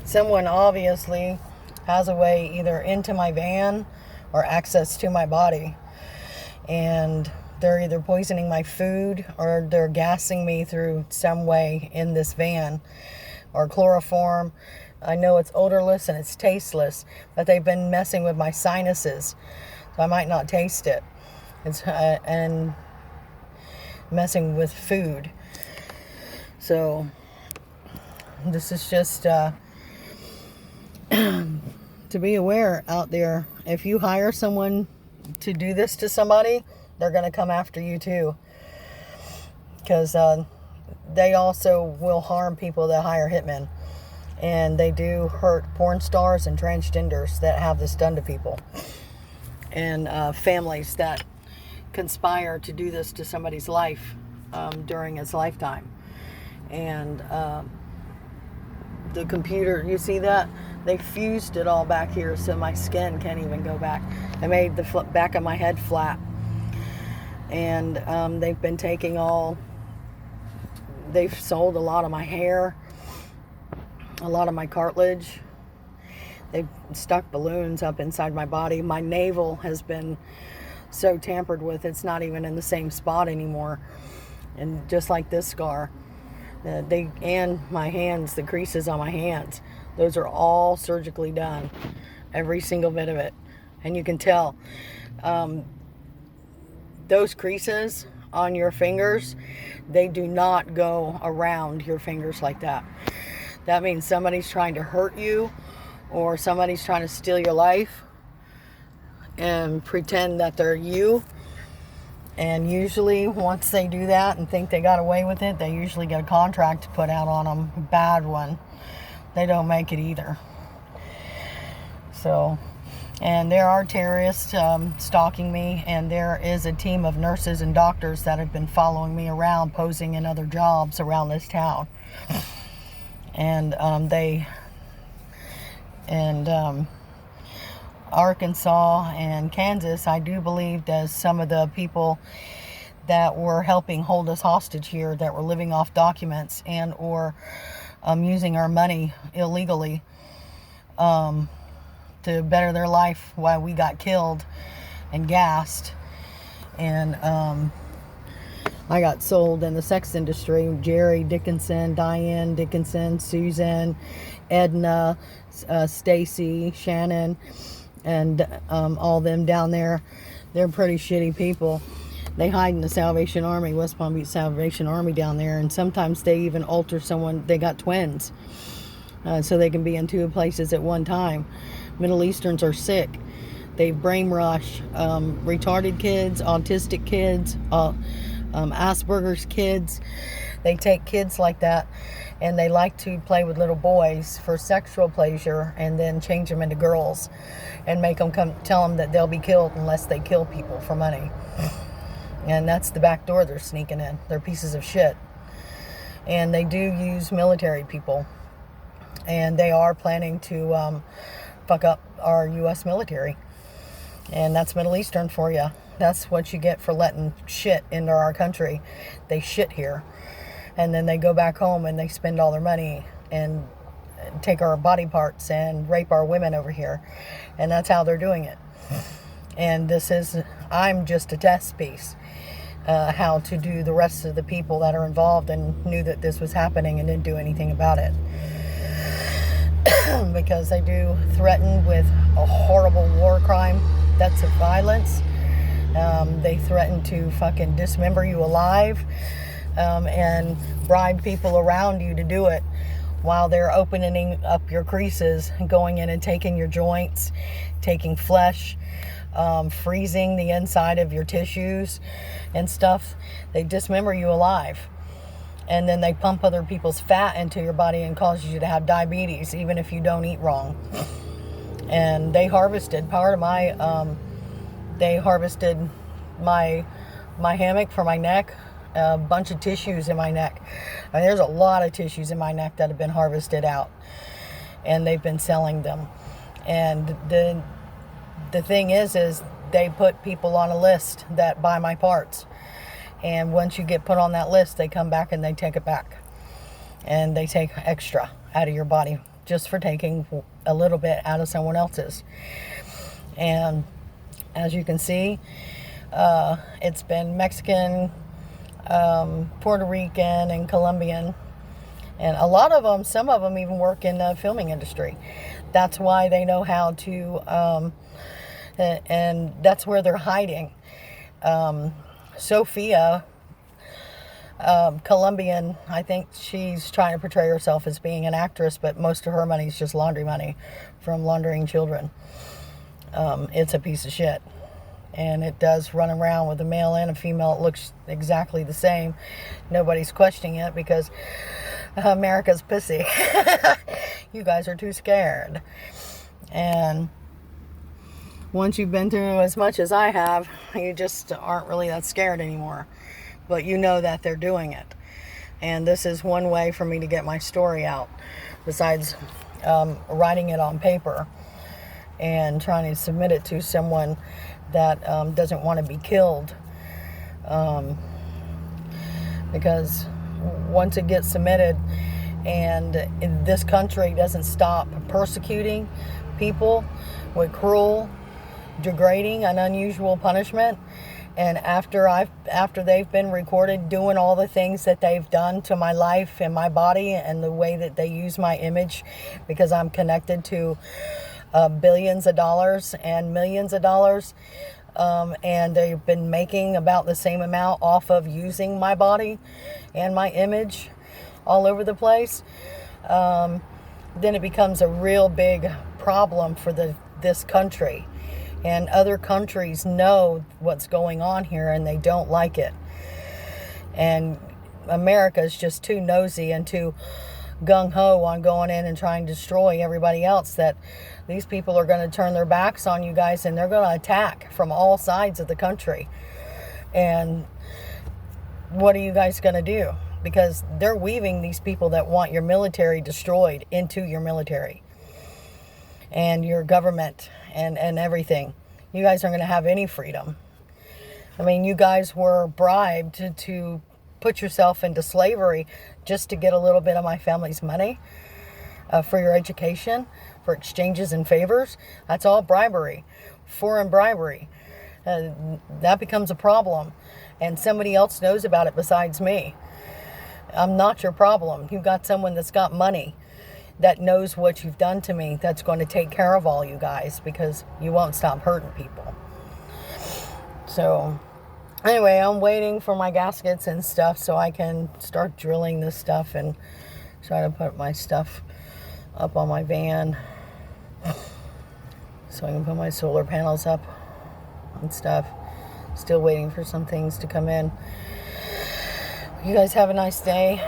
someone obviously has a way either into my van or access to my body. And they're either poisoning my food or they're gassing me through some way in this van, or chloroform. I know it's odorless and it's tasteless, but they've been messing with my sinuses, so I might not taste it. And messing with food. So this is just to be aware out there. If you hire someone to do this to somebody, they're going to come after you too. Because they also will harm people that hire hitmen. And they do hurt porn stars and transgenders that have this done to people. And families that conspire to do this to somebody's life during its lifetime. And the computer, you see that? They fused it all back here so my skin can't even go back. They made the back of my head flat. And they've been taking they've sold a lot of my hair, a lot of my cartilage. They've stuck balloons up inside my body. My navel has been so tampered with, it's not even in the same spot anymore. And just like this scar, and my hands, the creases on my hands, those are all surgically done, every single bit of it. And you can tell those creases on your fingers, they do not go around your fingers like that. That means somebody's trying to hurt you, or somebody's trying to steal your life and pretend that they're you. And usually once they do that and think they got away with it, they usually get a contract put out on them, a bad one. They don't make it either. So, and there are terrorists stalking me, and there is a team of nurses and doctors that have been following me around, posing in other jobs around this town. And Arkansas and Kansas, I do believe that some of the people that were helping hold us hostage here, that were living off documents and or using our money illegally to better their life while we got killed and gassed. And I got sold in the sex industry. Jerry Dickinson, Diane Dickinson, Susan, Edna, Stacy, Shannon, and all them down there. They're pretty shitty people. They hide in the Salvation Army, West Palm Beach Salvation Army down there, and sometimes they even alter someone. They got twins, so they can be in two places at one time. Middle Easterns are sick. They brainwash retarded kids, autistic kids, Asperger's kids. They take kids like that, and they like to play with little boys for sexual pleasure, and then change them into girls and make them tell them that they'll be killed unless they kill people for money. And that's the back door they're sneaking in. They're pieces of shit. And they do use military people, and they are planning to fuck up our U.S. military. And that's Middle Eastern for you. That's what you get for letting shit into our country. They shit here. And then they go back home and they spend all their money and take our body parts and rape our women over here. And that's how they're doing it. And I'm just a test piece. How to do the rest of the people that are involved and knew that this was happening and didn't do anything about it. Because they do threaten with a horrible war crime, deaths of violence. They threaten to fucking dismember you alive, and bribe people around you to do it while they're opening up your creases, going in and taking your joints, taking flesh, freezing the inside of your tissues and stuff. They dismember you alive. And then they pump other people's fat into your body and cause you to have diabetes, even if you don't eat wrong. And they harvested part of my, my hammock for my neck, a bunch of tissues in my neck. I mean, there's a lot of tissues in my neck that have been harvested out, and they've been selling them. And the thing is they put people on a list that buy my parts. And once you get put on that list, they come back and they take it back. And they take extra out of your body just for taking a little bit out of someone else's. And as you can see, it's been Mexican, Puerto Rican, and Colombian. And a lot of them, some of them even work in the filming industry. That's why they know how to, and that's where they're hiding. Sophia, Colombian, I think she's trying to portray herself as being an actress, but most of her money is just laundry money from laundering children. It's a piece of shit. And it does run around with a male and a female. It looks exactly the same. Nobody's questioning it because America's pissy. You guys are too scared. And once you've been through as much as I have, you just aren't really that scared anymore. But you know that they're doing it. And this is one way for me to get my story out, besides writing it on paper and trying to submit it to someone that doesn't want to be killed. Because once it gets submitted and this country doesn't stop persecuting people with cruel, degrading, and unusual punishment, and after they've been recorded doing all the things that they've done to my life and my body and the way that they use my image, because I'm connected to billions of dollars and millions of dollars, and they've been making about the same amount off of using my body and my image all over the place, then it becomes a real big problem for this country. And other countries know what's going on here and they don't like it. And America is just too nosy and too gung-ho on going in and trying to destroy everybody else, that these people are going to turn their backs on you guys and they're going to attack from all sides of the country. And what are you guys going to do? Because they're weaving these people that want your military destroyed into your military and your government and everything. You guys aren't going to have any freedom. I mean, you guys were bribed to put yourself into slavery just to get a little bit of my family's money for your education, for exchanges and favors. That's all bribery, foreign bribery. That becomes a problem, and somebody else knows about it besides me. I'm not your problem. You've got someone that's got money that knows what you've done to me, that's going to take care of all you guys, because you won't stop hurting people. So anyway, I'm waiting for my gaskets and stuff so I can start drilling this stuff and try to put my stuff up on my van so I can put my solar panels up and stuff. Still waiting for some things to come in. You guys have a nice day.